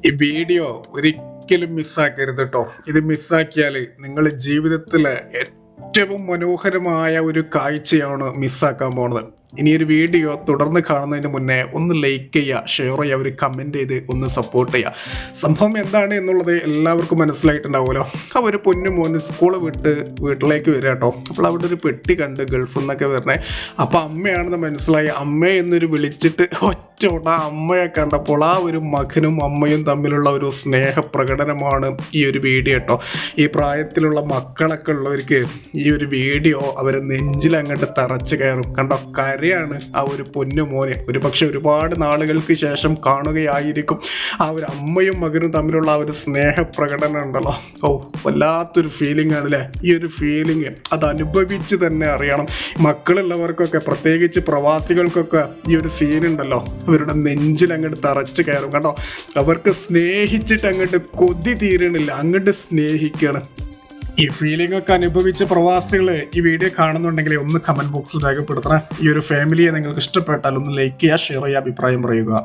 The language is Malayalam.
ഈ വീഡിയോ ഒരിക്കലും മിസ്സാക്കരുത് കേട്ടോ. ഇത് മിസ്സാക്കിയാൽ നിങ്ങൾ ജീവിതത്തിലെ ഏറ്റവും മനോഹരമായ ഒരു കാഴ്ചയാണ് മിസ്സാക്കാൻ പോണത്. ഇനി ഒരു വീഡിയോ തുടർന്ന് കാണുന്നതിന് മുന്നേ ഒന്ന് ലൈക്ക് ചെയ്യുക, ഷെയർ ചെയ്യുക, ഒരു കമൻറ്റ് ചെയ്ത് ഒന്ന് സപ്പോർട്ട് ചെയ്യുക. സംഭവം എന്താണ് എന്നുള്ളത് എല്ലാവർക്കും മനസ്സിലായിട്ടുണ്ടാവുമല്ലോ. ആ ഒരു പൊന്നു മോന് സ്കൂൾ വിട്ട് വീട്ടിലേക്ക് വരിക കേട്ടോ. അപ്പോൾ അവിടെ ഒരു പെട്ടി കണ്ട് ഗൾഫിൽ നിന്നൊക്കെ വരണേ. അപ്പോൾ അമ്മയാണെന്ന് മനസ്സിലായി. അമ്മ എന്നൊരു വിളിച്ചിട്ട് ഒറ്റോട്ട അമ്മയെ കണ്ടപ്പോൾ ആ ഒരു മകനും അമ്മയും തമ്മിലുള്ള ഒരു സ്നേഹപ്രകടനമാണ് ഈ ഒരു വീഡിയോ കേട്ടോ. ഈ പ്രായത്തിലുള്ള മക്കളൊക്കെ ഉള്ളവർക്ക് ഈ ഒരു വീഡിയോ അവരെ നെഞ്ചിലങ്ങോട്ട് തറച്ച് കയറും. കണ്ടോ, കരയാണ് ആ ഒരു പൊന്നു മോനെ. ഒരു പക്ഷെ ഒരുപാട് നാളുകൾക്ക് ശേഷം കാണുകയായിരിക്കും. ആ ഒരു അമ്മയും മകനും തമ്മിലുള്ള ആ ഒരു സ്നേഹപ്രകടനം ഉണ്ടല്ലോ, വല്ലാത്തൊരു ഫീലിംഗ് ആണല്ലേ. ഈ ഒരു ഫീലിംഗ് അത് അനുഭവിച്ച് തന്നെ അറിയണം. മക്കളുള്ളവർക്കൊക്കെ, പ്രത്യേകിച്ച് പ്രവാസികൾക്കൊക്കെ ഈ ഒരു സീനുണ്ടല്ലോ, അവരുടെ നെഞ്ചിൽ അങ്ങോട്ട് തറച്ച് കയറും. കണ്ടോ, അവർക്ക് സ്നേഹിച്ചിട്ട് അങ്ങോട്ട് കൊതി തീരണില്ല, അങ്ങോട്ട് സ്നേഹിക്കുകയാണ്. ഈ ഫീലിംഗ് ഒക്കെ അനുഭവിച്ച പ്രവാസികൾ ഈ വീഡിയോ കാണുന്നുണ്ടെങ്കിൽ ഒന്ന് കമന്റ് ബോക്സിൽ രേഖപ്പെടുത്തണം. ഈ ഒരു ഫാമിലിയെ നിങ്ങൾക്ക് ഇഷ്ടപ്പെട്ടാൽ ഒന്ന് ലൈക്ക് ചെയ്യുക, ഷെയർ ചെയ്യുക, അഭിപ്രായം പറയുക.